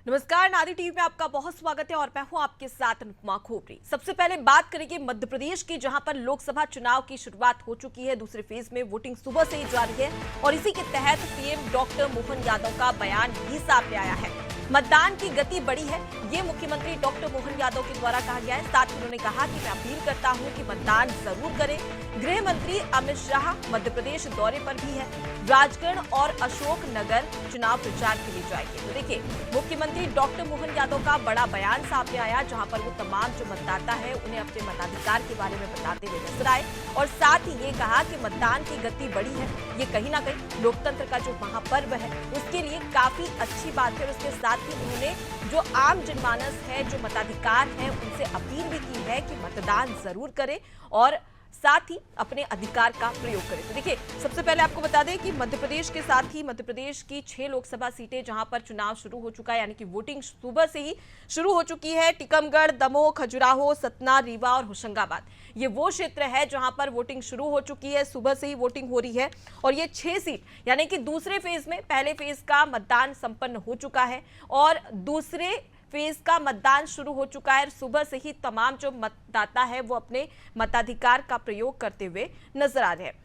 नमस्कार, नारी टीवी में आपका बहुत स्वागत है और मैं हूं आपके साथ अनुपमा खोपरी। सबसे पहले बात करेंगे मध्य प्रदेश की, जहां पर लोकसभा चुनाव की शुरुआत हो चुकी है। दूसरे फेज में वोटिंग सुबह से ही जारी है और इसी के तहत सीएम डॉक्टर मोहन यादव का बयान भी सामने आया है। मतदान की गति बढ़ी है, ये मुख्यमंत्री डॉक्टर मोहन यादव के द्वारा कहा गया है। साथ ही उन्होंने कहा कि मैं अपील करता हूं कि मतदान जरूर करें। गृह मंत्री अमित शाह मध्य प्रदेश दौरे पर भी है। राजगढ़ और अशोकनगर चुनाव प्रचार के लिए जाएंगे। तो देखिए, मुख्यमंत्री डॉक्टर मोहन यादव का बड़ा बयान सामने आया, जहां पर वो तमाम जो मतदाता है उन्हें अपने मताधिकार के बारे में बताते हुए नजर आए और साथ ही ये कहा कि मतदान की गति बढ़ी है। ये कहीं ना कहीं लोकतंत्र का जो महापर्व है उसके लिए काफी अच्छी बात है। और उसके साथ ही उन्होंने जो आम जनमानस है, जो मताधिकार है, उनसे अपील भी की है कि मतदान जरूर करें और साथ ही अपने अधिकार का प्रयोग करें। तो देखिए, सबसे पहले आपको बता दें कि मध्य प्रदेश के साथ ही मध्य प्रदेश की 6 लोकसभा सीटें जहां पर चुनाव शुरू हो चुका है, यानी कि वोटिंग सुबह से ही शुरू हो चुकी है। टीकमगढ़, दमोह, खजुराहो, सतना, रीवा और होशंगाबाद, ये वो क्षेत्र है जहां पर वोटिंग शुरू हो चुकी है। सुबह से ही वोटिंग हो रही है और ये 6 सीट यानी कि दूसरे फेज में पहले फेज का मतदान संपन्न हो चुका है और दूसरे फेज का मतदान शुरू हो चुका है। सुबह से ही तमाम जो मतदाता है वो अपने मताधिकार का प्रयोग करते हुए नजर आ रहे हैं।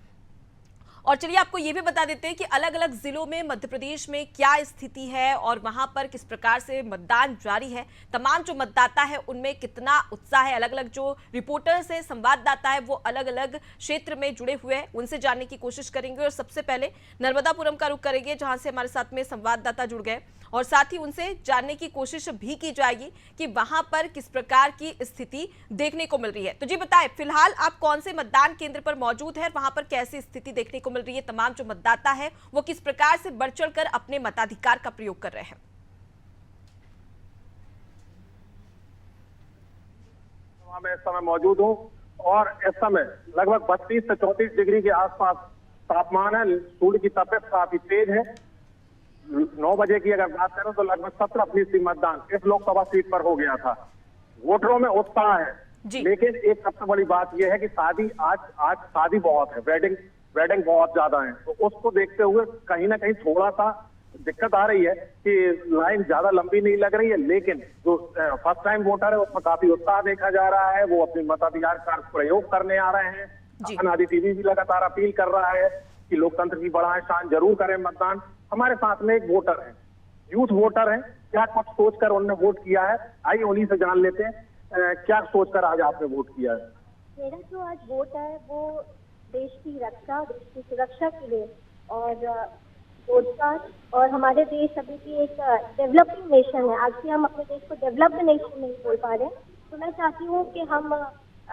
और चलिए आपको ये भी बता देते हैं कि अलग अलग जिलों में मध्य प्रदेश में क्या स्थिति है और वहां पर किस प्रकार से मतदान जारी है। तमाम जो मतदाता है उनमें कितना उत्साह है। अलग अलग जो रिपोर्टर्स है, संवाददाता है, वो अलग अलग क्षेत्र में जुड़े हुए हैं, उनसे जानने की कोशिश करेंगे। और सबसे पहले नर्मदापुरम का रुख करेंगे, जहां से हमारे साथ में संवाददाता जुड़ गए और साथ ही उनसे जानने की कोशिश भी की जाएगी कि वहां पर किस प्रकार की स्थिति देखने को मिल रही है। तो जी बताएं, फिलहाल आप कौन से मतदान केंद्र पर मौजूद हैं, वहां पर कैसी स्थिति देखने को मिल रही है, तमाम जो मतदाता है वो किस प्रकार से बढ़ चढ़कर अपने मताधिकार का प्रयोग कर रहे हैं। मैं इस समय मौजूद हूं और इस समय लगभग 32 से 34 डिग्री के आसपास तापमान है। सूर्य की तपिश काफी तेज है। 9 बजे की अगर बात करें तो लगभग 17% मतदान इस लोकसभा सीट पर हो गया था। वोटरों में उत्साह है, लेकिन एक सबसे बड़ी बात यह है कि शादी आज शादी बहुत है, वेडिंग बहुत ज्यादा है। तो उसको देखते हुए कहीं ना कहीं थोड़ा सा दिक्कत आ रही है कि लाइन ज्यादा लंबी नहीं लग रही है। लेकिन जो फर्स्ट टाइम वोटर है उसमें काफी उत्साह देखा जा रहा है। वो अपने मताधिकार का प्रयोग करने आ रहे हैं। नारी टीवी भी लगातार अपील कर रहा है कि लोकतंत्र की बढ़ाएं शान, जरूर करें मतदान। हमारे साथ में एक वोटर है, यूथ वोटर है, क्या कुछ सोचकर उन्होंने वोट किया है, आइए उन्हीं से जान लेते हैं क्या सोचकर आज आपने वोट किया है। मेरा जो आज वोट है वो देश की रक्षा, देश की सुरक्षा के लिए और रोजगार, और हमारे देश अभी भी एक डेवलपिंग नेशन है। आज भी हम अपने देश को डेवलप्ड नेशन नहीं बोल पा रहे हैं। तो मैं चाहती हूँ कि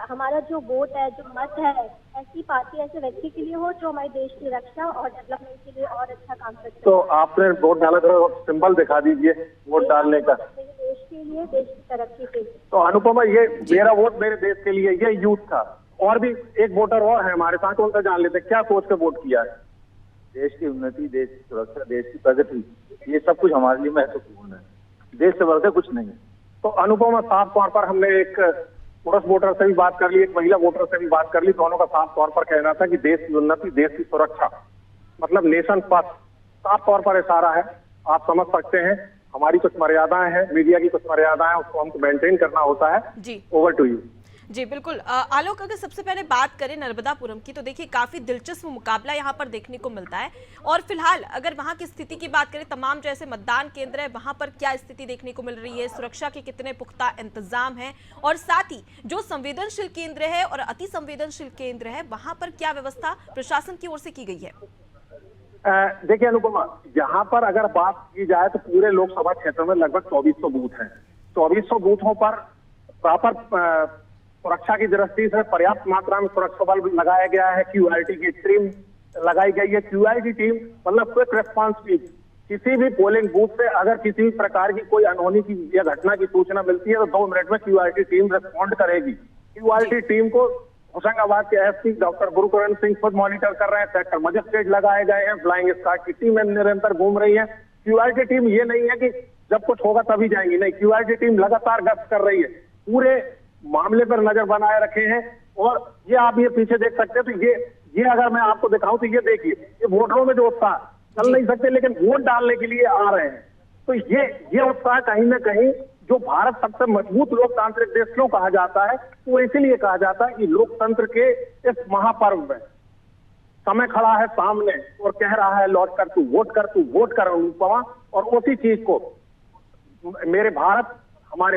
हमारा जो वोट है, जो मत है, ऐसी पार्टी, ऐसे व्यक्ति के लिए हो जो हमारे देश की रक्षा और डेवलपमेंट के लिए और अच्छा काम करते। तो आपने वोट डाला था, सिंबल दिखा दीजिए वोट डालने का। मेरे देश के लिए, देश की तरक्की के लिए। तो अनुपमा, ये मेरा वोट मेरे देश के लिए, ये यूथ था। और भी एक वोटर और है हमारे साथ, उनसे जान लेते हैं क्या सोच कर वोट किया है। देश की उन्नति, देश की सुरक्षा, देश की प्रगति, ये सब कुछ हमारे लिए महत्वपूर्ण है। देश से बढ़कर कुछ नहीं। तो अनुपमा, साफ तौर पर हमने एक पुरुष वोटर से भी बात कर ली, एक महिला वोटर से भी बात कर ली। दोनों का साफ तौर पर कहना था कि देश की उन्नति, देश की सुरक्षा, मतलब नेशन फर्स्ट, साफ तौर पर इशारा है। आप समझ सकते हैं हमारी कुछ मर्यादाएं हैं, मीडिया की कुछ मर्यादाएं, उसको हमको मेंटेन करना होता है। जी, ओवर टू यू। जी बिल्कुल। आलोक, अगर सबसे पहले बात करें नर्मदापुरम की, तो देखिए काफी दिलचस्प मुकाबला यहाँ पर देखने को मिलता है। और फिलहाल अगर वहाँ की स्थिति की बात करें, तमाम जैसे मतदान केंद्र है वहाँ पर क्या स्थिति देखने को मिल रही है, सुरक्षा के कितने पुख्ता इंतजाम है, और साथ ही जो संवेदनशील केंद्र है और अति संवेदनशील केंद्र है वहाँ पर क्या व्यवस्था प्रशासन की ओर से की गई है। देखिए अनुपमा, यहाँ पर अगर बात की जाए तो पूरे लोकसभा क्षेत्र में लगभग 2400 बूथ हैं। 2400 बूथों पर प्रॉपर सुरक्षा की दृष्टि से पर्याप्त मात्रा में सुरक्षा बल लगाया गया है। QIT की टीम लगाई गई है। QIT टीम मतलब क्विक रिस्पांस टीम। किसी भी पोलिंग बूथ से अगर किसी प्रकार की कोई अनहोनी की या घटना की सूचना मिलती है तो 2 मिनट में QIT टीम रिस्पॉन्ड करेगी। QIT टीम को होशंगाबाद के SP डॉक्टर गुरुकरण सिंह खुद मॉनिटर कर रहे हैं। सेक्टर मजिस्ट्रेट लगाए गए हैं। फ्लाइंग स्क्वाड की टीम निरंतर घूम रही है। QIT टीम ये नहीं है कि जब कुछ होगा तभी जाएंगी, नहीं, QIT टीम लगातार गश्त कर रही है, पूरे मामले पर नजर बनाए रखे हैं। और ये आप ये पीछे देख सकते हैं, तो ये अगर मैं आपको दिखाऊं तो ये देखिए, ये वोटरों में जो उत्साह, चल नहीं सकते लेकिन वोट डालने के लिए आ रहे हैं। तो ये उत्साह कहीं ना कहीं, जो भारत सबसे मजबूत लोकतांत्रिक देश क्यों कहा जाता है, वो इसीलिए कहा जाता है कि लोकतंत्र के इस महापर्व में समय खड़ा है सामने और कह रहा है लौट कर तू वोट कर अनुपमा, और उसी चीज को हमारे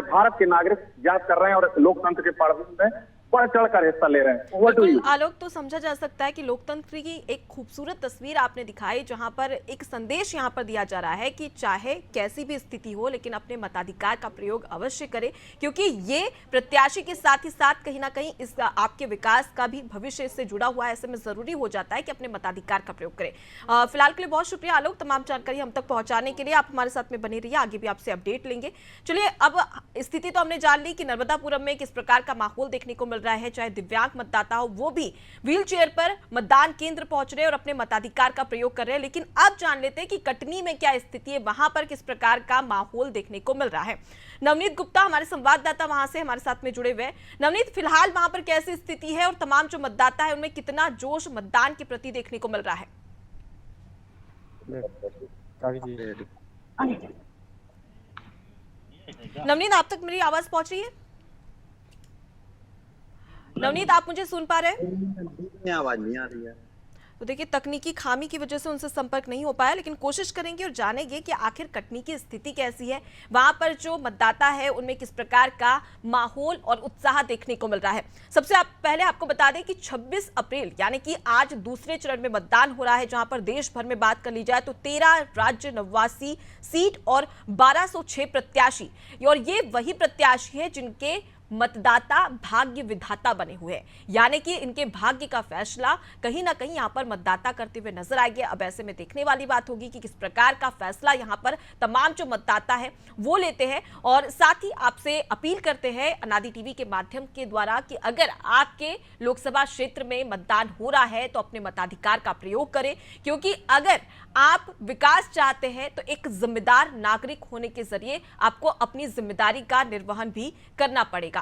भारत के नागरिक याद कर रहे हैं और इस लोकतंत्र के पर्व में बढ़ चढ़कर हिस्सा ले रहे हैं। Over to you. आलोक, तो समझा जा सकता है कि लोकतंत्र की एक खूबसूरत तस्वीर आपने दिखाई, जहां पर एक संदेश यहां पर दिया जा रहा है कि चाहे कैसी भी स्थिति हो लेकिन अपने मताधिकार का प्रयोग अवश्य करें, क्योंकि ये प्रत्याशी के साथ ही साथ कहीं ना कहीं इस आपके विकास का भी भविष्य इससे जुड़ा हुआ है। ऐसे में जरूरी हो जाता है कि अपने मताधिकार का प्रयोग करें। फिलहाल के लिए बहुत शुक्रिया आलोक, तमाम जानकारी हम तक पहुंचाने के लिए। आप हमारे साथ में बने रहिए, आगे भी आपसे अपडेट लेंगे। चलिए, अब स्थिति तो हमने जान ली कि नर्मदापुरम में किस प्रकार का माहौल देखने को मिल रहा है। चाहे दिव्यांग मतदाता हो, वो भी व्हील चेयर पर मतदान केंद्र पहुंच रहे हैं और अपने मताधिकार का प्रयोग कर रहे हैं। लेकिन अब जान लेते हैं कि कटनी में क्या स्थिति है, वहां पर किस प्रकार का माहौल देखने को मिल रहा है। नवनीत गुप्ता हमारे संवाददाता वहां से हमारे साथ में जुड़े हुए हैं। नवनीत, फिलहाल वहां पर कैसी स्थिति है और तमाम जो मतदाता है उनमें कितना जोश मतदान के प्रति देखने को मिल रहा है? नवनीत, आप तक मेरी आवाज पहुंच रही है? नवनीत, आप मुझे सुन पा रहे हैं? आवाज नहीं आ रही है। तो देखिए, तकनीकी खामी की वजह से उनसे संपर्क नहीं हो पाया, लेकिन कोशिश करेंगे और जानेंगे कि आखिर कटनी की स्थिति कैसी है, वहां पर जो मतदाता है उनमें किस प्रकार का माहौल और उत्साह देखने को मिल रहा है। सबसे पहले आपको बता दें कि 26 अप्रैल यानी कि आज दूसरे चरण में मतदान हो रहा है, जहां पर देश भर में बात कर ली जाए तो 13 राज्य 89 सीट और 1206 प्रत्याशी, और ये वही प्रत्याशी है जिनके मतदाता भाग्य विधाता बने हुए हैं, यानी कि इनके भाग्य का फैसला कहीं ना कहीं यहां पर मतदाता करते हुए नजर आएंगे। अब ऐसे में देखने वाली बात होगी कि किस प्रकार का फैसला यहां पर तमाम जो मतदाता है वो लेते हैं। और साथ ही आपसे अपील करते हैं अनादि टीवी के माध्यम के द्वारा कि अगर आपके लोकसभा क्षेत्र में मतदान हो रहा है तो अपने मताधिकार का प्रयोग करें, क्योंकि अगर आप विकास चाहते हैं तो एक जिम्मेदार नागरिक होने के जरिए आपको अपनी जिम्मेदारी का निर्वहन भी करना पड़ेगा।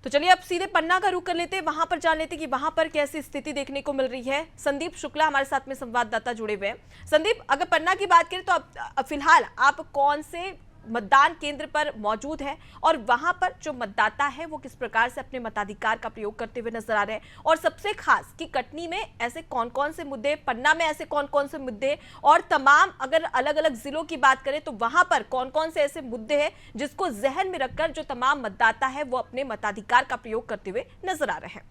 तो चलिए, अब सीधे पन्ना का रुख कर लेते हैं, वहां पर जान लेते हैं कि वहां पर कैसी स्थिति देखने को मिल रही है। संदीप शुक्ला हमारे साथ में संवाददाता जुड़े हुए हैं। संदीप, अगर पन्ना की बात करें तो अब फिलहाल आप कौन से मतदान केंद्र पर मौजूद है और वहां पर जो मतदाता है वो किस प्रकार से अपने मताधिकार का प्रयोग करते हुए नजर आ रहे हैं, और सबसे खास कि कटनी में ऐसे कौन कौन से मुद्दे, पन्ना में ऐसे कौन कौन से मुद्दे, और तमाम अगर अलग अलग जिलों की बात करें तो वहां पर कौन कौन से ऐसे मुद्दे हैं जिसको जहन में रखकर जो तमाम मतदाता है वो अपने मताधिकार का प्रयोग करते हुए नजर आ रहे हैं।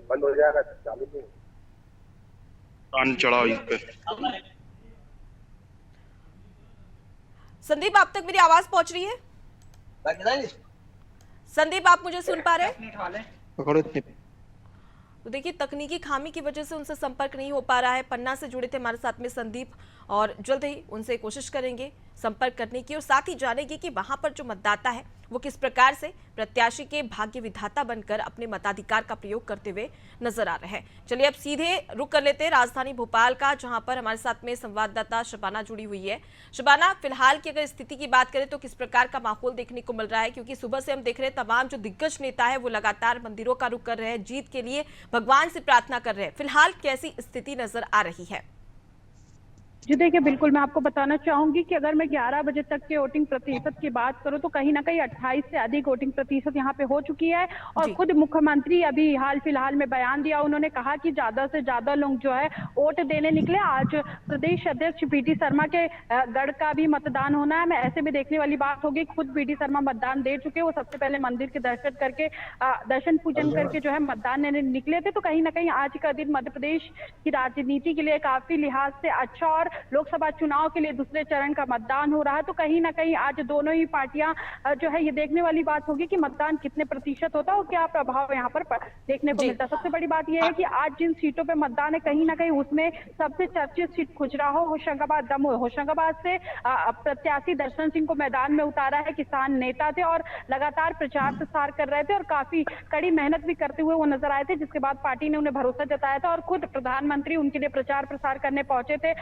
बंद हो जाएगा, चालू चढ़ाओ इस पे। संदीप, आप तक मेरी आवाज पहुंच रही है? संदीप, आप मुझे सुन पा रहे हैं? तो देखिए, तकनीकी खामी की वजह से उनसे संपर्क नहीं हो पा रहा है। पन्ना से जुड़े थे हमारे साथ में संदीप, और जल्द ही उनसे कोशिश करेंगे संपर्क करने की और साथ ही जानेंगे कि वहां पर जो मतदाता है वो किस प्रकार से प्रत्याशी के भाग्य विधाता बनकर अपने मताधिकार का प्रयोग करते हुए नजर आ रहे हैं। चलिए, अब सीधे रुक कर लेते हैं राजधानी भोपाल का, जहां पर हमारे साथ में संवाददाता शबाना जुड़ी हुई है। शबाना, फिलहाल की अगर स्थिति की बात करें तो किस प्रकार का माहौल देखने को मिल रहा है, क्योंकि सुबह से हम देख रहे हैं तमाम जो दिग्गज नेता है वो लगातार मंदिरों का रुख कर रहे हैं, जीत के लिए भगवान से प्रार्थना कर रहे हैं। फिलहाल कैसी स्थिति नजर आ रही है? जी देखिए, बिल्कुल मैं आपको बताना चाहूंगी कि अगर मैं 11 बजे तक के वोटिंग प्रतिशत की बात करूं तो कहीं ना कहीं 28 से अधिक वोटिंग प्रतिशत यहां पे हो चुकी है। और खुद मुख्यमंत्री अभी हाल फिलहाल में बयान दिया, उन्होंने कहा कि ज्यादा से ज्यादा लोग जो है वोट देने निकले। आज प्रदेश अध्यक्ष पीटी शर्मा के गढ़ का भी मतदान होना है। मैं ऐसे में देखने वाली बात होगी, खुद पीटी शर्मा मतदान दे चुके, वो सबसे पहले मंदिर के दर्शन करके दर्शन पूजन करके जो है मतदान देने निकले थे। तो कहीं ना कहीं आज का दिन मध्य प्रदेश की राजनीति के लिए काफी लिहाज से अच्छा, और लोकसभा चुनाव के लिए दूसरे चरण का मतदान हो रहा है। तो कहीं ना कहीं आज दोनों ही पार्टियां जो है ये देखने वाली बात होगी कि मतदान कितने प्रतिशत होता है और क्या प्रभाव यहाँ पर देखने को मिलता है। सबसे बड़ी बात यह है कि आज जिन सीटों पे मतदान है कहीं ना कहीं उसमें सबसे चर्चित सीट खजुराहो, होशंगाबाद, दमोह। होशंगाबाद से प्रत्याशी दर्शन सिंह को मैदान में उतारा है। किसान नेता थे और लगातार प्रचार प्रसार कर रहे थे और काफी कड़ी मेहनत भी करते हुए वो नजर आए थे, जिसके बाद पार्टी ने उन्हें भरोसा जताया था और खुद प्रधानमंत्री उनके लिए प्रचार प्रसार करने पहुंचे थे।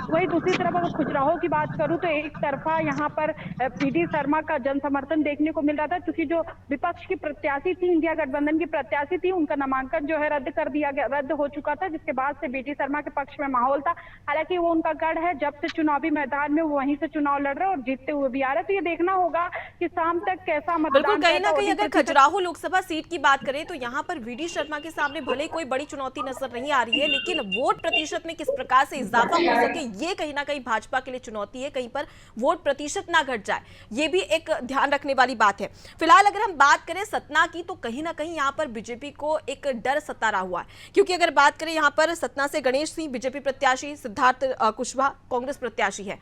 वही दूसरी तरफ अगर खजुराहो की बात करूं तो एक तरफा यहाँ पर पीडी शर्मा का जन समर्थन देखने को मिल रहा था, क्योंकि जो विपक्ष की प्रत्याशी थी, इंडिया गठबंधन की प्रत्याशी थी, उनका नामांकन जो है रद्द हो चुका था, जिसके बाद से बीडी शर्मा के पक्ष में माहौल था। हालांकि वो उनका गढ़ है, जब से चुनावी मैदान में वो वहीं से चुनाव लड़ रहे हैं और जीतते हुए भी आ रहे हैं। तो ये देखना होगा कि शाम तक कैसा मतदान। बिल्कुल, कहीं ना कहीं अगर खजुराहो लोकसभा सीट की बात करें तो यहाँ पर वीडी शर्मा के सामने भले कोई बड़ी चुनौती नजर नहीं आ रही है, लेकिन वोट प्रतिशत में किस प्रकार से इजाफा हो सके ये कहीं ना कहीं भाजपा के लिए चुनौती है। कहीं पर वोट प्रतिशत ना घट जाए, ये भी एक ध्यान रखने वाली बात है। फिलहाल अगर हम बात करें सतना की, तो कहीं ना कहीं यहाँ पर बीजेपी को एक डर सता रहा हुआ है, क्योंकि अगर बात करें यहाँ पर सतना से गणेश सिंह बीजेपी प्रत्याशी, सिद्धार्थ कुशवाहा कांग्रेस प्रत्याशी है,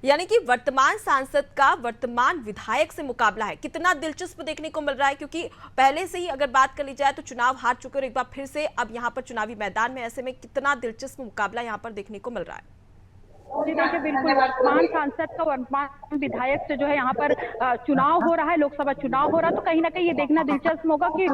यानी कि वर्तमान सांसद का वर्तमान विधायक से मुकाबला है। कितना दिलचस्प देखने को मिल रहा है, क्योंकि पहले से ही अगर बात कर ली जाए तो चुनाव हार चुके और एक बार फिर से अब यहाँ पर चुनावी मैदान में, ऐसे में कितना दिलचस्प मुकाबला यहाँ पर देखने को मिल रहा है। जी देखिए, बिल्कुल वर्तमान सांसद का वर्तमान विधायक से जो है यहाँ पर चुनाव हो रहा है, लोकसभा चुनाव हो रहा है। तो कहीं ना कहीं ये देखना दिलचस्प होगा कि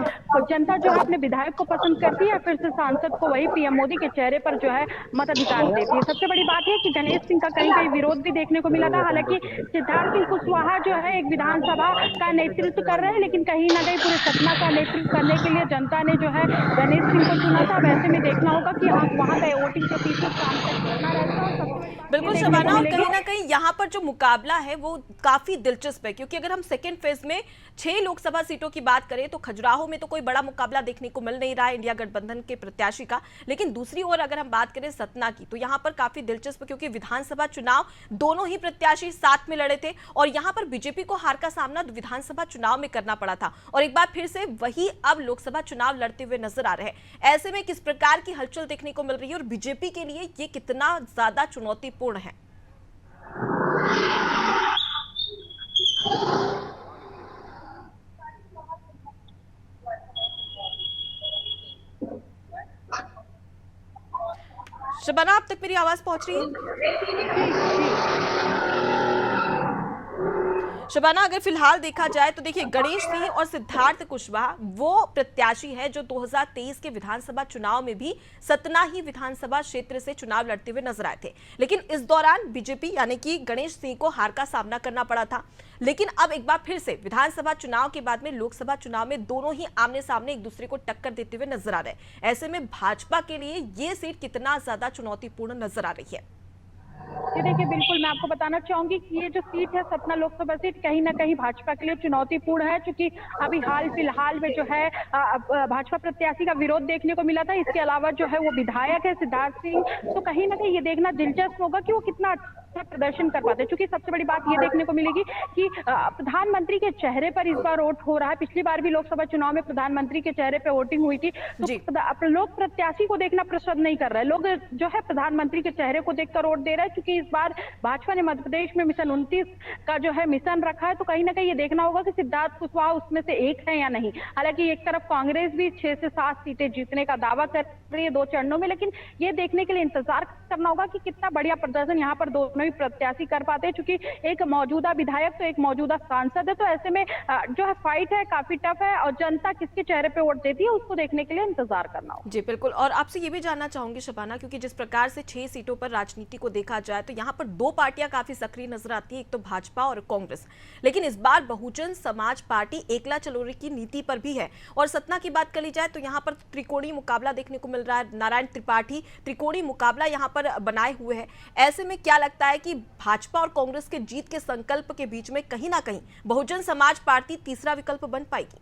जनता जो है अपने विधायक को पसंद करती है, फिर से सांसद को वही पीएम मोदी के चेहरे पर जो है मताधिकार देती है। सबसे बड़ी बात है कि गणेश सिंह का कहीं कहीं विरोध भी देखने को मिला था। हालांकि सिद्धार्थ सिंह कुशवाहा जो है एक विधानसभा का नेतृत्व कर रहे हैं, लेकिन कहीं ना कहीं पूरे सतना का नेतृत्व करने के लिए जनता ने जो है गणेश सिंह को चुना था। वैसे में देखना होगा कि वहाँ का वोटिंग प्रतिशत काम तक कितना रहता है। बिल्कुल शबाना, और कहीं ना कहीं यहाँ पर जो मुकाबला है वो काफी दिलचस्प है, क्योंकि अगर हम सेकेंड फेज में 6 लोकसभा सीटों की बात करें तो खजुराहो में तो कोई बड़ा मुकाबला देखने को मिल नहीं रहा है इंडिया गठबंधन के प्रत्याशी का, लेकिन दूसरी ओर अगर हम बात करें सतना की, तो यहाँ पर काफी दिलचस्प, क्योंकि विधानसभा चुनाव दोनों ही प्रत्याशी साथ में लड़े थे और यहाँ पर बीजेपी को हार का सामना विधानसभा चुनाव में करना पड़ा था और एक बार फिर से वही अब लोकसभा चुनाव लड़ते हुए नजर आ रहे हैं। ऐसे में किस प्रकार की हलचल देखने को मिल रही है और बीजेपी के लिए ये कितना ज्यादा चुनौतीपूर्ण है। शबाना, अब तक मेरी आवाज पहुंच रही है? शबाना, अगर फिलहाल देखा जाए तो देखिए गणेश सिंह और सिद्धार्थ कुशवाहा वो प्रत्याशी है जो 2023 के विधानसभा चुनाव में भी सतना ही विधानसभा क्षेत्र से चुनाव लड़ते हुए नजर आए थे, लेकिन इस दौरान बीजेपी यानी कि गणेश सिंह को हार का सामना करना पड़ा था। लेकिन अब एक बार फिर से विधानसभा चुनाव के बाद में लोकसभा चुनाव में दोनों ही आमने सामने एक दूसरे को टक्कर देते हुए नजर आ रहे हैं। ऐसे में भाजपा के लिए ये सीट कितना ज्यादा चुनौतीपूर्ण नजर आ रही है? जी देखिए, बिल्कुल मैं आपको बताना चाहूंगी कि ये जो सीट है सतना लोकसभा सीट कहीं ना कहीं भाजपा के लिए चुनौतीपूर्ण है, क्योंकि अभी हाल फिलहाल में जो है भाजपा प्रत्याशी का विरोध देखने को मिला था। इसके अलावा जो है वो विधायक है सिद्धार्थ सिंह, तो कहीं ना कहीं ये देखना दिलचस्प होगा कि वो कितना अच्छा प्रदर्शन कर पाते हैं। क्योंकि सबसे बड़ी बात ये देखने को मिलेगी कि प्रधानमंत्री के चेहरे पर इस बार वोट हो रहा है। पिछली बार भी लोकसभा चुनाव में प्रधानमंत्री के चेहरे पर वोटिंग हुई थी, तो लोग प्रत्याशी को देखना पसंद नहीं कर रहे हैं। लोग जो है प्रधानमंत्री के चेहरे को देखकर वोट दे रहे हैं, क्योंकि इस बार भाजपा ने मध्य प्रदेश में मिशन 29 का जो है मिशन रखा है। तो कहीं ना कहीं ये देखना होगा कि सिद्धार्थ कुशवाहा उसमें से एक है या नहीं। हालांकि एक तरफ कांग्रेस भी 6 से 7 सीटें जीतने का दावा कर रही है 2 चरणों में, लेकिन ये देखने के लिए इंतजार करना होगा कि कितना बढ़िया प्रदर्शन यहाँ पर दोनों ही प्रत्याशी कर पाते हैं। चूंकि एक मौजूदा विधायक तो एक मौजूदा सांसद है, तो ऐसे में जो है फाइट है काफी टफ है और जनता किसके चेहरे पे वोट देती है उसको देखने के लिए इंतजार करना होगा। जी बिल्कुल, और आपसे ये भी जानना चाहूंगी शबाना, क्योंकि जिस प्रकार से 6 सीटों पर राजनीति को देखा जाए तो यहाँ पर 2 पार्टियां काफी सक्रिय नजर आती है, एक तो भाजपा और कांग्रेस, लेकिन इस बार बहुजन समाज पार्टी एकला चलोरी की नीति पर भी है। और सतना की बात कर ली जाए तो यहाँ पर त्रिकोणीय मुकाबला देखने को मिल रहा है, नारायण त्रिपाठी त्रिकोणीय मुकाबला यहाँ पर बनाए हुए है। ऐसे में क्या लगता है कि भाजपा और कांग्रेस के जीत के संकल्प के बीच में कहीं ना कहीं बहुजन समाज पार्टी तीसरा विकल्प बन पाएगी?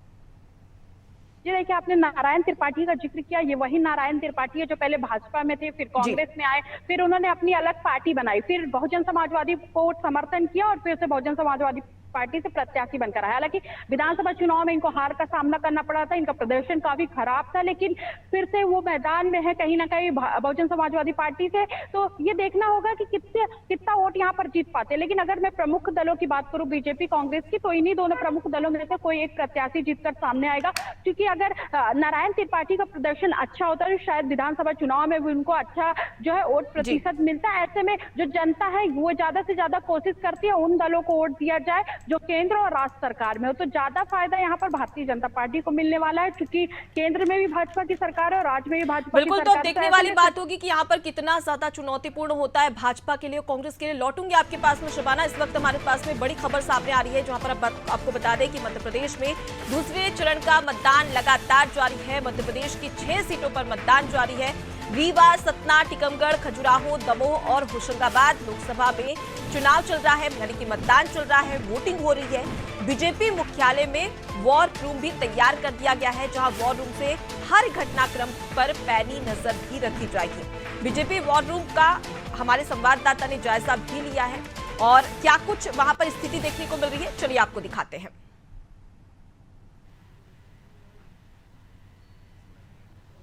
जी देखिए, आपने नारायण त्रिपाठी का जिक्र किया, ये वही नारायण त्रिपाठी है जो पहले भाजपा में थे, फिर कांग्रेस में आए, फिर उन्होंने अपनी अलग पार्टी बनाई, फिर बहुजन समाजवादी को समर्थन किया और फिर से बहुजन समाजवादी पार्टी से प्रत्याशी बनकर आया। हालांकि विधानसभा चुनाव में इनको हार का सामना करना पड़ा था, इनका प्रदर्शन काफी खराब था, लेकिन फिर से वो मैदान में है कहीं ना कहीं बहुजन समाजवादी पार्टी से। तो ये देखना होगा कि कितना वोट यहाँ पर जीत पाते हैं। लेकिन अगर मैं प्रमुख दलों की बात करूं बीजेपी कांग्रेस की, तो इन्हीं दोनों प्रमुख दलों में से कोई एक प्रत्याशी जीतकर सामने आएगा। क्योंकि अगर नारायण त्रिपाठी का प्रदर्शन अच्छा होता है तो शायद विधानसभा चुनाव में भी उनको अच्छा जो है वोट प्रतिशत मिलता है। ऐसे में जो जनता है वो ज्यादा से ज्यादा कोशिश करती है उन दलों को वोट दिया जाए जो केंद्र और राज्य सरकार में हो, तो ज्यादा फायदा यहाँ पर भारतीय जनता पार्टी को मिलने वाला है, क्योंकि केंद्र में भी भाजपा की सरकार है और राज्य में भी भाजपा की बिल्कुल। तो सरकार अब है। देखने वाली बात होगी कि यहाँ पर कितना ज्यादा चुनौतीपूर्ण होता है भाजपा के लिए, कांग्रेस के लिए। लौटूंगी आपके पास में शबाना। इस वक्त हमारे पास में बड़ी खबर सामने आ रही है, जहां पर अब आपको बता दें कि मध्य प्रदेश में दूसरे चरण का मतदान लगातार जारी है। मध्य प्रदेश की 6 सीटों पर मतदान जारी है। रीवा, सतना, टीकमगढ़, खजुराहो, दमोह और होशंगाबाद लोकसभा में चुनाव चल रहा है, यानी कि मतदान चल रहा है, वोटिंग हो रही है। बीजेपी मुख्यालय में वॉर रूम भी तैयार कर दिया गया है, जहां वॉर रूम से हर घटनाक्रम पर पैनी नजर भी रखी जाएगी। बीजेपी वॉर रूम का हमारे संवाददाता ने जायजा भी लिया है और क्या कुछ वहां पर स्थिति देखने को मिल रही है, चलिए आपको दिखाते हैं।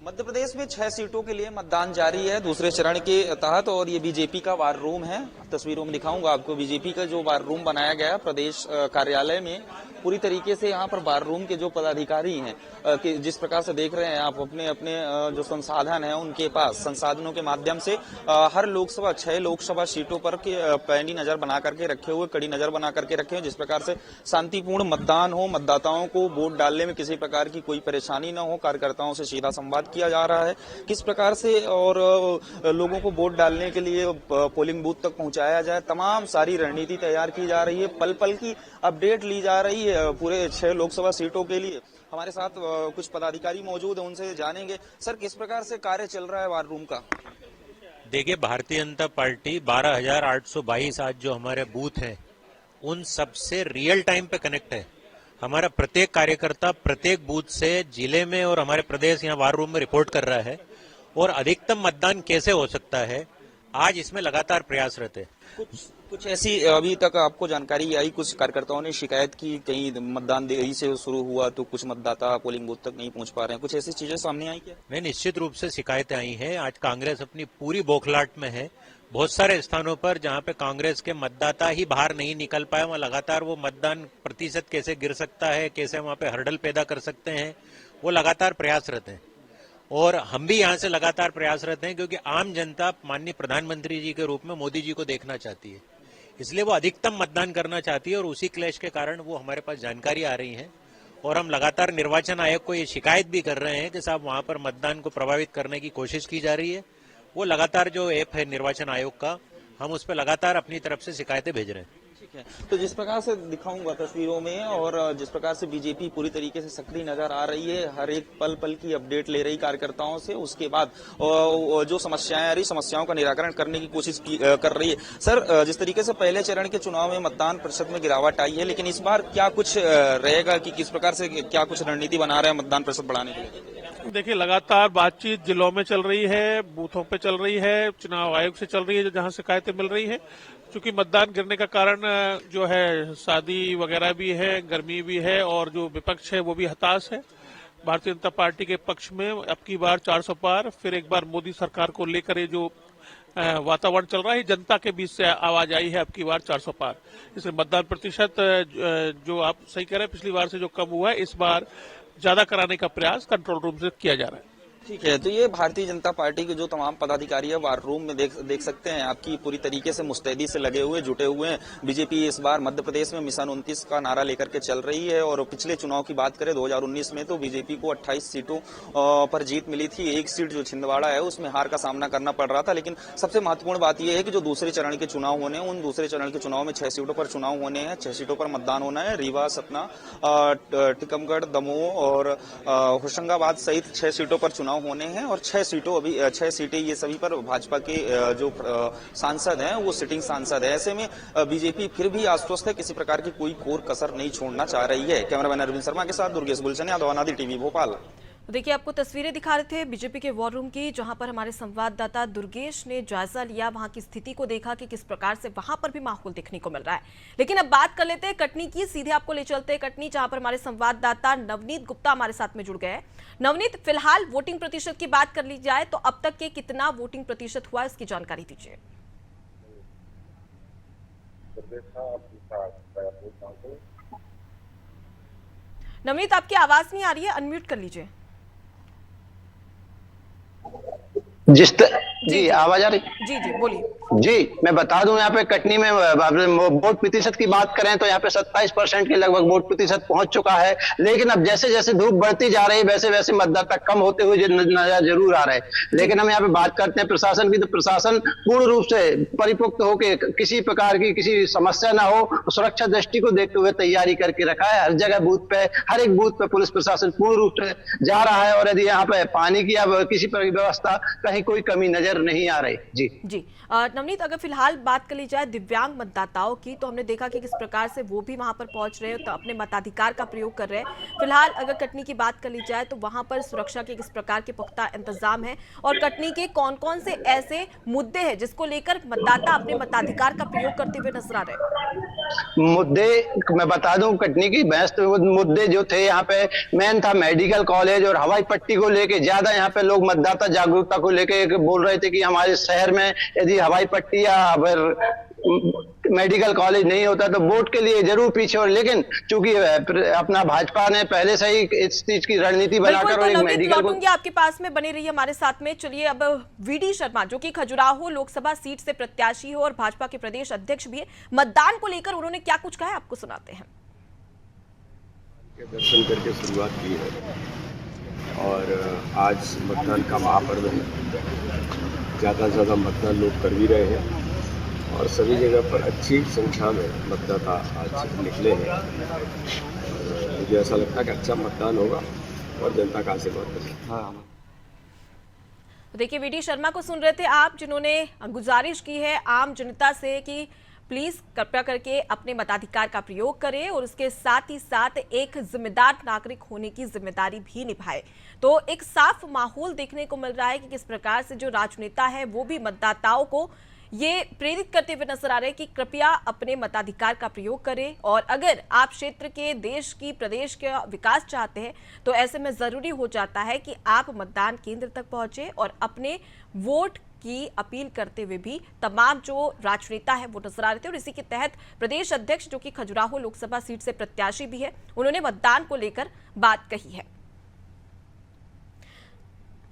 मध्य प्रदेश में 6 सीटों के लिए मतदान जारी है दूसरे चरण के तहत, और ये बीजेपी का वार रूम है। तस्वीरों में दिखाऊंगा आपको बीजेपी का जो वार रूम बनाया गया है प्रदेश कार्यालय में। पूरी तरीके से यहाँ पर वार रूम के जो पदाधिकारी हैं, कि जिस प्रकार से देख रहे हैं आप, अपने अपने जो संसाधन है उनके पास, संसाधनों के माध्यम से हर लोकसभा 6 लोकसभा सीटों पर पैनी नजर बना करके रखे हुए, कड़ी नजर बना करके रखे हुए, जिस प्रकार से शांतिपूर्ण मतदान हो, मतदाताओं को वोट डालने में किसी प्रकार की कोई परेशानी न हो, कार्यकर्ताओं से सीधा संवाद किया जा रहा है किस प्रकार से, और लोगों को वोट डालने के लिए पोलिंग बूथ तक पहुंचाया जाए। तमाम सारी रणनीति तैयार की जा रही है, पल पल की अपडेट ली जा रही है पूरे 6 लोकसभा सीटों के लिए। हमारे साथ कुछ पदाधिकारी मौजूद हैं, उनसे जानेंगे। सर, किस प्रकार से कार्य चल रहा है वार रूम का? देखिए, भारतीय जनता पार्टी 12,822 आज जो हमारे बूथ हैं उन सबसे रियल टाइम पे कनेक्ट है। हमारा प्रत्येक कार्यकर्ता प्रत्येक बूथ से जिले में और हमारे प्रदेश यहाँ वार रूम में रिपोर्ट कर रहा है, और अधिकतम मतदान कैसे हो सकता है आज इसमें लगातार प्रयासरत है। कुछ ऐसी अभी तक आपको जानकारी आई, कुछ कार्यकर्ताओं ने शिकायत की कहीं मतदान देरी से शुरू हुआ तो कुछ मतदाता पोलिंग बूथ तक नहीं पहुंच पा रहे हैं, कुछ ऐसी चीजें सामने आई क्या? नहीं, निश्चित रूप से शिकायतें आई हैं। आज कांग्रेस अपनी पूरी बौखलाहट में है। बहुत सारे स्थानों पर जहां पे कांग्रेस के मतदाता ही बाहर नहीं निकल पाए, वहां लगातार वो मतदान प्रतिशत कैसे गिर सकता है, कैसे वहां पे हर्डल पैदा कर सकते हैं, वो लगातार प्रयासरत हैं। और हम भी यहाँ से लगातार प्रयासरत हैं, क्योंकि आम जनता माननीय प्रधानमंत्री जी के रूप में मोदी जी को देखना चाहती है, इसलिए वो अधिकतम मतदान करना चाहती है, और उसी क्लैश के कारण वो हमारे पास जानकारी आ रही है। और हम लगातार निर्वाचन आयोग को ये शिकायत भी कर रहे हैं कि साहब वहां पर मतदान को प्रभावित करने की कोशिश की जा रही है। वो लगातार जो ऐप है निर्वाचन आयोग का, हम उस पर लगातार अपनी तरफ से शिकायतें भेज रहे हैं। ठीक है, तो जिस प्रकार से दिखाऊंगा तस्वीरों में, और जिस प्रकार से बीजेपी पूरी तरीके से सक्रिय नजर आ रही है, हर एक पल पल की अपडेट ले रही कार्यकर्ताओं से, उसके बाद जो समस्याएं आ रही, समस्याओं का निराकरण करने की कोशिश कर रही है। सर, जिस तरीके से पहले चरण के चुनाव में मतदान प्रतिशत में गिरावट आई है, लेकिन इस बार क्या कुछ रहेगा कि किस प्रकार से क्या कुछ रणनीति बना रहे हैं मतदान प्रतिशत बढ़ाने के लिए? देखिए, लगातार बातचीत जिलों में चल रही है, बूथों पे चल रही है, चुनाव आयोग से चल रही है, जहां शिकायतें मिल रही है। क्योंकि मतदान गिरने का कारण जो है शादी वगैरह भी है, गर्मी भी है, और जो विपक्ष है वो भी हताश है। भारतीय जनता पार्टी के पक्ष में अब की बार 400 पार, फिर एक बार मोदी सरकार को लेकर ये जो वातावरण चल रहा है, जनता के बीच से आवाज आई है अब की बार 400 पार। इसलिए मतदान प्रतिशत जो आप सही कह रहे हैं, पिछली बार से जो कम हुआ है, इस बार ज्यादा कराने का प्रयास कंट्रोल रूम से किया जा रहा है। ठीक है, तो ये भारतीय जनता पार्टी के जो तमाम पदाधिकारी है वार रूम में देख सकते हैं आपकी पूरी तरीके से मुस्तैदी से लगे हुए, जुटे हुए हैं। बीजेपी इस बार मध्य प्रदेश में मिशन 29 का नारा लेकर के चल रही है, और पिछले चुनाव की बात करें 2019 में तो बीजेपी को 28 सीटों पर जीत मिली थी। एक सीट जो छिंदवाड़ा है उसमें हार का सामना करना पड़ रहा था। लेकिन सबसे महत्वपूर्ण बात यह है कि जो दूसरे चरण के चुनाव होने, उन दूसरे चरण के चुनाव में 6 सीटों पर चुनाव होने हैं, 6 सीटों पर मतदान होना है। रीवा, सतना, टीकमगढ़, दमोह और होशंगाबाद सहित 6 सीटों पर चुनाव होने हैं, और 6 सीटें ये सभी पर भाजपा के जो सांसद हैं वो सिटिंग सांसद है। ऐसे में बीजेपी फिर भी आश्वस्त है, किसी प्रकार की कोई कोर कसर नहीं छोड़ना चाह रही है। कैमरामैन अरविंद शर्मा के साथ दुर्गेश गुलशन, यादव, अनादि टीवी, भोपाल। देखिए, आपको तस्वीरें दिखा रहे थे बीजेपी के वॉर रूम की, जहां पर हमारे संवाददाता दुर्गेश ने जायजा लिया, वहां की स्थिति को देखा कि किस प्रकार से वहां पर भी माहौल देखने को मिल रहा है। लेकिन अब बात कर लेते हैं कटनी की, सीधे आपको ले चलते हैं कटनी, जहां पर हमारे संवाददाता नवनीत गुप्ता हमारे साथ में जुड़ गए हैं। नवनीत, फिलहाल वोटिंग प्रतिशत की बात कर ली जाए तो अब तक के कितना वोटिंग प्रतिशत हुआ, इसकी जानकारी दीजिए। नवनीत, आपकी आवाज नहीं आ रही है, अनम्यूट कर लीजिए। जिस जी आवाज आ रही? जी जी बोलिए। जी, मैं बता दूं, यहाँ पे कटनी में वोट प्रतिशत की बात करें तो यहाँ पे 27% के लगभग वोट प्रतिशत पहुंच चुका है। लेकिन अब जैसे जैसे धूप बढ़ती जा रही है वैसे वैसे मतदाता कम होते हुए नजर जरूर आ रहे हैं। लेकिन हम यहाँ पे बात करते हैं प्रशासन की, तो प्रशासन पूर्ण रूप से परिपक्व होकर किसी प्रकार की किसी समस्या ना हो, सुरक्षा दृष्टि को देखते हुए तैयारी करके रखा है। हर जगह बूथ पे, हर एक बूथ पे पुलिस प्रशासन पूर्ण रूप से जा रहा है और यदि यहाँ पे पानी की या किसी प्रकार की व्यवस्था कहीं कोई कमी नजर नहीं आ रही। जी जी नवनीत, अगर फिलहाल बात कर ली जाए दिव्यांग मतदाताओं की, तो हमने देखा कि किस प्रकार से वो भी वहां पर पहुंच रहे हैं, तो अपने मताधिकार का प्रयोग कर रहे हैं। फिलहाल अगर कटनी की बात कर ली जाए तो वहां पर सुरक्षा के किस प्रकार के पुख्ता इंतजाम है और कटनी के कौन कौन से ऐसे मुद्दे हैं जिसको लेकर मतदाता अपने मताधिकार का प्रयोग करते हुए नजर आ रहे हैं? मुद्दे मैं बता दूं, कटनी की बहस तो मुद्दे जो थे यहाँ पे मेन था मेडिकल कॉलेज और हवाई पट्टी को लेके ज्यादा यहाँ पे लोग मतदाता जागरूकता को लेके बोल रहे थे कि हमारे शहर में यदि हवाई पट्टी या अगर मेडिकल कॉलेज नहीं होता तो वोट के लिए जरूर पीछे। और लेकिन चूंकि अपना भाजपा ने पहले से ही इस चीज की रणनीति बनाकर और मेडिकल को आपके पास में बने रही है हमारे साथ में। चलिए अब वीडी शर्मा जो कि खजुराहो लोकसभा सीट से प्रत्याशी हो और भाजपा के प्रदेश अध्यक्ष भी है, मतदान को लेकर उन्होंने क्या कुछ कहा है आपको सुनाते हैं। दर्शन करके शुरुआत की है और आज मतदान का महापर्व है। ज़्यादा से ज़्यादा मतदान लोग कर भी रहे हैं और सभी जगह पर अच्छी संख्या में मतदाता आज निकले हैं। मुझे ऐसा लगता है कि अच्छा मतदान होगा और जनता का आशीर्वाद करेगी। हाँ, देखिए वीडी शर्मा को सुन रहे थे आप, जिन्होंने गुजारिश की है आम जनता से कि प्लीज कृपया करके अपने मताधिकार का प्रयोग करें और उसके साथ ही साथ एक जिम्मेदार नागरिक होने की जिम्मेदारी भी निभाए। तो एक साफ माहौल देखने को मिल रहा है कि किस प्रकार से जो राजनेता है वो भी मतदाताओं को ये प्रेरित करते हुए नजर आ रहे हैं कि कृपया अपने मताधिकार का प्रयोग करें और अगर आप क्षेत्र के, देश की, प्रदेश का विकास चाहते हैं तो ऐसे में जरूरी हो जाता है कि आप मतदान केंद्र तक पहुंचे और अपने वोट की अपील करते हुए भी तमाम जो राजनेता है वो नजर आ रहे थे। और इसी के तहत प्रदेश अध्यक्ष जो कि खजुराहो लोकसभा सीट से प्रत्याशी भी है, उन्होंने मतदान को लेकर बात कही है।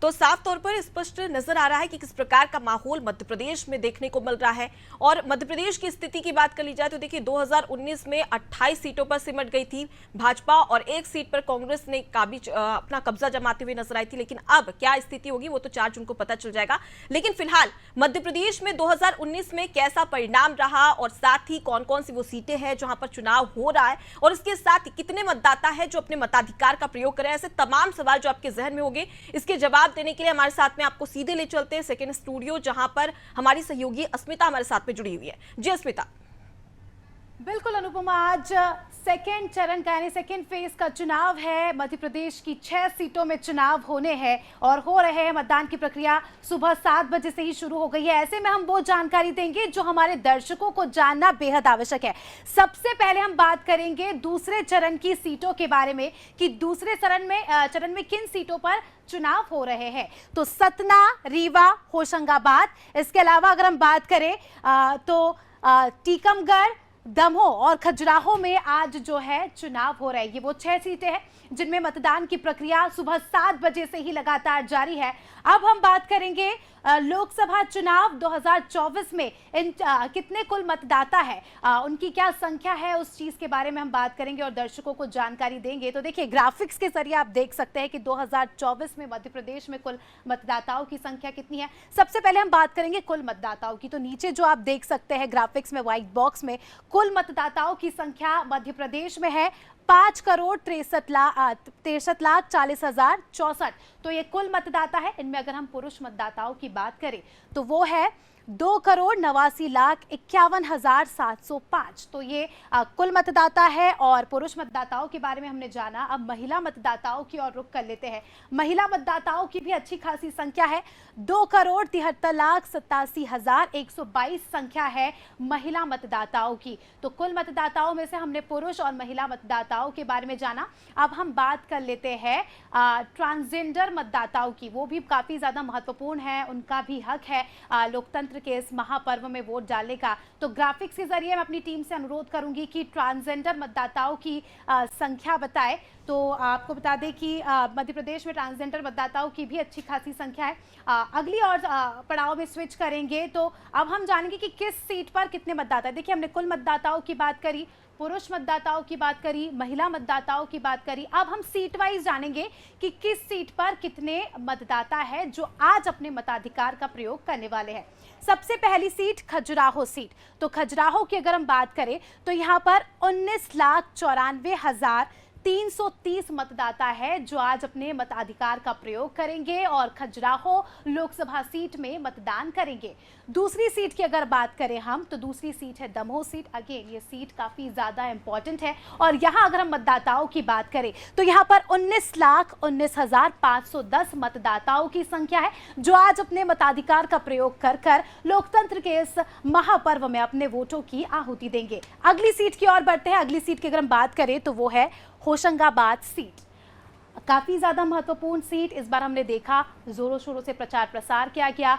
तो साफ तौर पर स्पष्ट नजर आ रहा है कि किस प्रकार का माहौल मध्य प्रदेश में देखने को मिल रहा है। और मध्य प्रदेश की स्थिति की बात कर ली जाए तो देखिए 2019 में 28 सीटों पर सिमट गई थी भाजपा और एक सीट पर कांग्रेस ने अपना कब्जा जमाते हुए नजर आई थी। लेकिन अब क्या स्थिति होगी वो तो 4 जून को पता चल जाएगा। लेकिन फिलहाल मध्य प्रदेश में 2019 में कैसा परिणाम रहा और साथ ही कौन कौन सी वो सीटें हैं जहां पर चुनाव हो रहा है और इसके साथ ही कितने मतदाता है जो अपने मताधिकार का प्रयोग करें, ऐसे तमाम सवाल जो आपके जहन में होंगे इसके जवाब देने के लिए हमारे साथ में आपको सीधे ले चलते हैं सेकंड स्टूडियो, जहां पर हमारी सहयोगी अस्मिता हमारे साथ में जुड़ी हुई है। जी अस्मिता। बिल्कुल अनुपमा, आज सेकेंड चरण का यानी सेकेंड फेज का चुनाव है। मध्य प्रदेश की 6 सीटों में चुनाव होने हैं और हो रहे हैं। मतदान की प्रक्रिया सुबह 7 बजे से ही शुरू हो गई है। ऐसे में हम वो जानकारी देंगे जो हमारे दर्शकों को जानना बेहद आवश्यक है। सबसे पहले हम बात करेंगे दूसरे चरण की सीटों के बारे में कि दूसरे चरण में किन सीटों पर चुनाव हो रहे हैं। तो सतना, रीवा, होशंगाबाद, इसके अलावा अगर हम बात करें तो टीकमगढ़, दमोह और खजुराहो में आज जो है चुनाव हो रहे हैं। ये वो 6 सीटें हैं जिनमें मतदान की प्रक्रिया सुबह 7 बजे से ही लगातार जारी है। अब हम बात करेंगे लोकसभा चुनाव 2024 में कितने कुल मतदाता है, उनकी क्या संख्या है, उस चीज के बारे में हम बात करेंगे और दर्शकों को जानकारी देंगे। तो देखिए ग्राफिक्स के जरिए आप देख सकते हैं कि 2024 में मध्य प्रदेश में कुल मतदाताओं की संख्या कितनी है। सबसे पहले हम बात करेंगे कुल मतदाताओं की। तो नीचे जो आप देख सकते हैं ग्राफिक्स में व्हाइट बॉक्स में कुल मतदाताओं की संख्या मध्य प्रदेश में है 5,63,40,064। तो ये कुल मतदाता है। इनमें अगर हम पुरुष मतदाताओं की बात करें तो वो है 2,89,51,705। तो ये कुल मतदाता है और पुरुष मतदाताओं के बारे में हमने जाना। अब महिला मतदाताओं की ओर रुख कर लेते हैं। महिला मतदाताओं की भी अच्छी खासी संख्या है। 2,73,87,122 संख्या है महिला मतदाताओं की। तो कुल मतदाताओं में से हमने पुरुष और महिला मतदाताओं के बारे में जाना। अब हम बात कर लेते हैं ट्रांसजेंडर मतदाताओं की। वो भी काफी ज्यादा महत्वपूर्ण है, उनका भी हक है। लोकतंत्र लोकतंत्र के इस महापर्व में वोट डालने का। तो ग्राफिक्स के जरिए मैं अपनी टीम से अनुरोध करूंगी कि ट्रांसजेंडर मतदाताओं की संख्या बताए। तो आपको बता दें कि मध्य प्रदेश में ट्रांसजेंडर मतदाताओं की भी अच्छी खासी संख्या है। अगली और पड़ाव में स्विच करेंगे तो अब हम जानेंगे कि किस सीट पर कितने मतदाता। देखिए, हमने कुल मतदाताओं की बात करी, पुरुष मतदाताओं की बात करी, महिला मतदाताओं की बात करी। अब हम सीट वाइज जानेंगे कि किस सीट पर कितने मतदाता है जो आज अपने मताधिकार का प्रयोग करने वाले हैं। सबसे पहली सीट खजुराहो सीट। तो खजुराहो की अगर हम बात करें तो यहाँ पर 19,94,330 मतदाता है जो आज अपने मताधिकार का प्रयोग करेंगे और खजुराहो लोकसभा सीट में मतदान करेंगे। दूसरी सीट की अगर बात करें हम तो दूसरी सीट है दमोह सीट। अगेन ये सीट काफी ज्यादा इंपॉर्टेंट है और यहाँ अगर हम मतदाताओं की बात करें तो यहाँ पर 19,19,510 मतदाताओं की संख्या है जो आज अपने मताधिकार का प्रयोग कर कर लोकतंत्र के इस महापर्व में अपने वोटों की आहुति देंगे। अगली सीट की ओर बढ़ते हैं। अगली सीट की अगर हम बात करें तो वो है होशंगाबाद सीट। काफी ज्यादा महत्वपूर्ण सीट। इस बार हमने देखा जोरों शोरों से प्रचार प्रसार किया गया,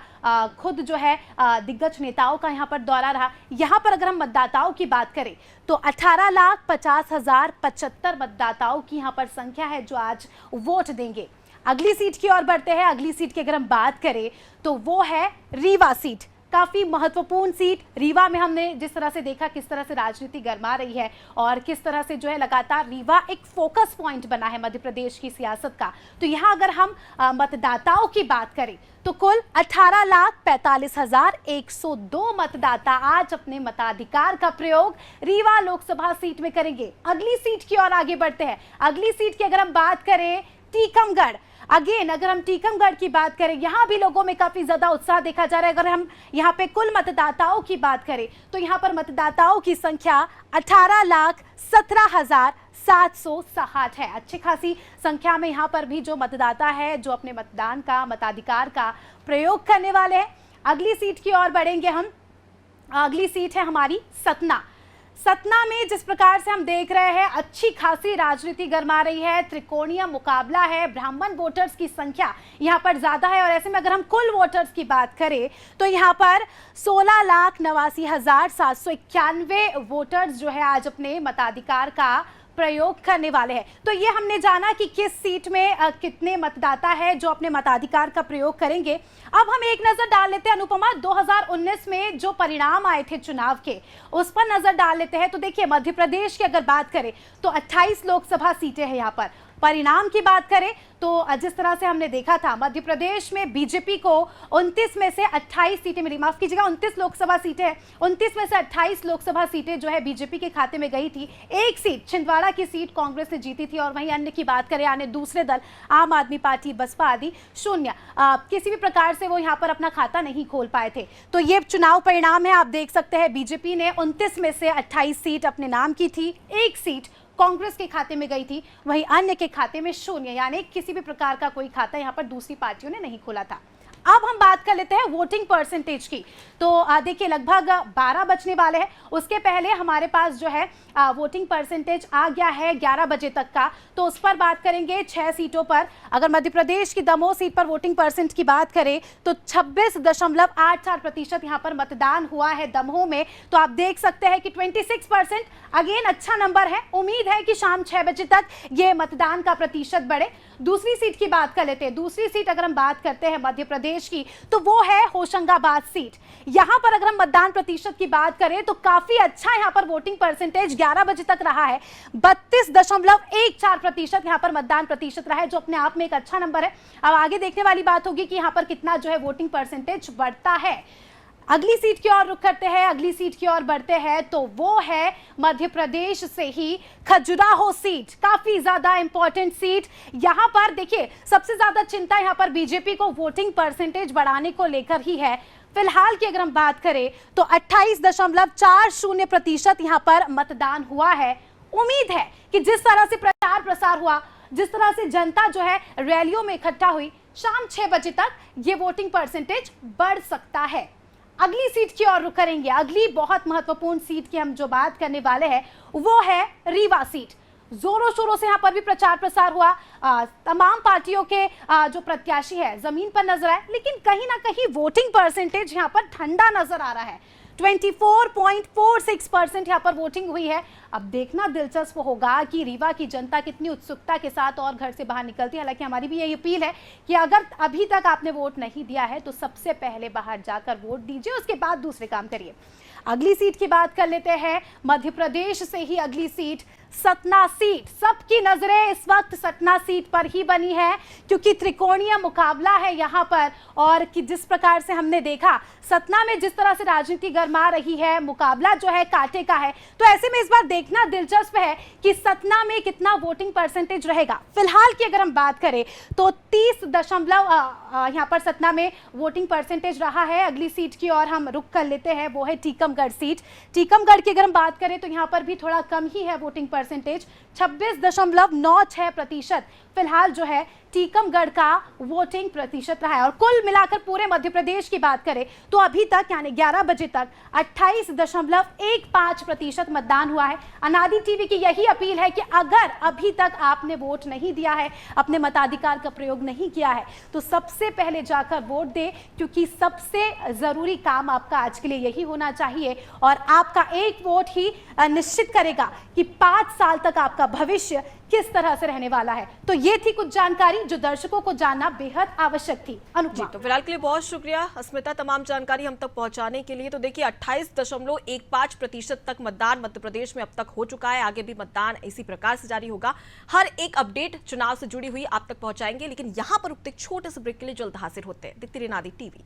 खुद जो है दिग्गज नेताओं का यहाँ पर दौरा रहा। यहाँ पर अगर हम मतदाताओं की बात करें तो 18,50,075 मतदाताओं की यहाँ पर संख्या है जो आज वोट देंगे। अगली सीट की ओर बढ़ते हैं। अगली सीट की अगर हम बात करें तो वो है रीवा सीट। काफी महत्वपूर्ण सीट। रीवा में हमने जिस तरह से देखा किस तरह से राजनीति गर्मा रही है और किस तरह से जो है लगातार रीवा एक फोकस पॉइंट बना है मध्य प्रदेश की सियासत का। तो यहाँ अगर हम मतदाताओं की बात करें तो कुल 18,45,102 मतदाता आज अपने मताधिकार का प्रयोग रीवा लोकसभा सीट में करेंगे। अगली सीट की ओर आगे बढ़ते हैं। अगली सीट की अगर हम बात करें टीकमगढ़। अगेन अगर हम टीकमगढ़ की बात करें यहाँ भी लोगों में काफी ज्यादा उत्साह देखा जा रहा है। अगर हम यहाँ पे कुल मतदाताओं की बात करें तो यहाँ पर मतदाताओं की संख्या 18,17,760 है। अच्छी खासी संख्या में यहाँ पर भी जो मतदाता है जो अपने मतदान का मताधिकार का प्रयोग करने वाले हैं। अगली सीट की ओर बढ़ेंगे हम। अगली सीट है हमारी सतना। सतना में जिस प्रकार से हम देख रहे हैं अच्छी खासी राजनीति गर्मा रही है, त्रिकोणीय मुकाबला है, ब्राह्मण वोटर्स की संख्या यहाँ पर ज्यादा है और ऐसे में अगर हम कुल वोटर्स की बात करें तो यहाँ पर 16,89,791 वोटर्स जो है आज अपने मताधिकार का प्रयोग करने वाले हैं। तो ये हमने जाना कि किस सीट में कितने मतदाता है जो अपने मताधिकार का प्रयोग करेंगे। अब हम एक नजर डाल लेते हैं अनुपमा 2019 में जो परिणाम आए थे चुनाव के उस पर नजर डाल लेते हैं। तो देखिए मध्य प्रदेश की अगर बात करें तो 28 लोकसभा सीटें हैं। यहाँ पर परिणाम की बात करें तो जिस तरह से हमने देखा था मध्य प्रदेश में बीजेपी को 29 में से 28 सीटें मिली, माफ कीजिएगा 29 लोकसभा सीटें हैं, 29 में से 28 लोकसभा सीटें जो है बीजेपी के खाते में गई थी। एक सीट छिंदवाड़ा की सीट कांग्रेस ने जीती थी और वहीं अन्य की बात करें अन्य दूसरे दल आम आदमी पार्टी बसपा आदि शून्य, किसी भी प्रकार से वो यहाँ पर अपना खाता नहीं खोल पाए थे। तो ये चुनाव परिणाम है। आप देख सकते हैं बीजेपी ने 29 में से 28 सीट अपने नाम की थी, एक सीट कांग्रेस के खाते में गई थी, वहीं अन्य के खाते में शून्य, यानी किसी भी प्रकार का कोई खाता यहां पर दूसरी पार्टियों ने नहीं खोला था। अब हम बात कर लेते हैं वोटिंग परसेंटेज की। तो देखिए लगभग 12 बजने वाले हैं, उसके पहले हमारे पास जो है वोटिंग परसेंटेज आ गया है 11 बजे तक का। तो उस पर बात करेंगे 6 सीटों पर। अगर मध्य प्रदेश की दमोह सीट पर वोटिंग परसेंट की बात करें तो 26.84% यहाँ पर मतदान हुआ है दमोह में। तो आप देख सकते हैं कि 26% अगेन अच्छा नंबर है। उम्मीद है कि शाम 6 बजे तक ये मतदान का प्रतिशत बढ़े। दूसरी सीट की बात कर लेते हैं। दूसरी सीट अगर हम बात करते हैं मध्य प्रदेश की तो वो है होशंगाबाद सीट। यहां पर अगर हम मतदान प्रतिशत की बात करें तो काफी अच्छा यहां पर वोटिंग परसेंटेज 11 बजे तक रहा है। 32.14% यहां पर मतदान प्रतिशत रहा है जो अपने आप में एक अच्छा नंबर है। अब आगे देखने वाली बात होगी कि यहां पर कितना जो है वोटिंग परसेंटेज बढ़ता है। अगली सीट की ओर रुख करते हैं। अगली सीट की ओर बढ़ते हैं तो वो है मध्य प्रदेश से ही खजुराहो सीट। काफी ज्यादा इंपॉर्टेंट सीट। यहां पर देखिए सबसे ज्यादा चिंता यहां पर बीजेपी को वोटिंग परसेंटेज बढ़ाने को लेकर ही है। फिलहाल की अगर हम बात करें तो 28.40% यहां पर मतदान हुआ है। उम्मीद है कि जिस तरह से प्रचार प्रसार हुआ, जिस तरह से जनता जो है रैलियों में इकट्ठा हुई, शाम 6 बजे तक ये वोटिंग परसेंटेज बढ़ सकता है। अगली सीट की ओर रुख करेंगे। अगली बहुत महत्वपूर्ण सीट की हम जो बात करने वाले हैं वो है रीवा सीट। जोरों शोरों से यहाँ पर भी प्रचार प्रसार हुआ। तमाम पार्टियों के जो प्रत्याशी है जमीन पर नजर आए, लेकिन कहीं ना कहीं वोटिंग परसेंटेज यहाँ पर ठंडा नजर आ रहा है। 24.46% यहाँ पर वोटिंग हुई है। अब देखना दिलचस्प होगा कि रीवा की जनता कितनी उत्सुकता के साथ और घर से बाहर निकलती है। हालांकि हमारी भी यही अपील है कि अगर अभी तक आपने वोट नहीं दिया है तो सबसे पहले बाहर जाकर वोट दीजिए, उसके बाद दूसरे काम करिए। अगली सीट की बात कर लेते हैं। मध्य प्रदेश से ही अगली सीट सतना सीट। सबकी नजरें इस वक्त सतना सीट पर ही बनी है, क्योंकि त्रिकोणीय मुकाबला है यहाँ पर। और कि जिस प्रकार से हमने देखा सतना में जिस तरह से राजनीति गरमा रही है, मुकाबला जो है कांटे का है, तो ऐसे में इस बार देखना दिलचस्प है कि सतना में कितना वोटिंग परसेंटेज रहेगा। फिलहाल की अगर हम बात करें तो 30 यहाँ पर सतना में वोटिंग परसेंटेज रहा है। अगली सीट की और हम रुख कर लेते हैं, वो है टीकमगढ़ सीट। टीकमगढ़ की अगर हम बात करें तो यहाँ पर भी थोड़ा कम ही है वोटिंग परसेंटेज, 26.96% फिलहाल जो है टीकमगढ़ का वोटिंग प्रतिशत रहा है। और कुल मिलाकर पूरे मध्य प्रदेश की बात करें तो अभी तक यानी 11 बजे तक 28.15% मतदान हुआ है। अनादि टीवी की यही अपील है कि अगर अभी तक आपने वोट नहीं दिया है, अपने मताधिकार का प्रयोग नहीं किया है, तो सबसे पहले जाकर वोट दें, क्योंकि सबसे जरूरी काम आपका आज के लिए यही होना चाहिए। और आपका एक वोट ही निश्चित करेगा कि 5 साल तक आपका भविष्य किस तरह से रहने वाला है। तो ये थी कुछ जानकारी जो दर्शकों को जानना बेहद आवश्यक थी। अनुपमा, तो फिलहाल के लिए बहुत शुक्रिया अस्मिता तमाम जानकारी हम तक पहुंचाने के लिए। तो देखिए 28.15% तक मतदान मध्य प्रदेश में अब तक हो चुका है। आगे भी मतदान इसी प्रकार से जारी होगा। हर एक अपडेट चुनाव से जुड़ी हुई आप तक पहुंचाएंगे, लेकिन यहां पर रुकते एक छोटे से ब्रेक के लिए जल्द हाजिर होते हैं। देखते रहिए अनादि टीवी।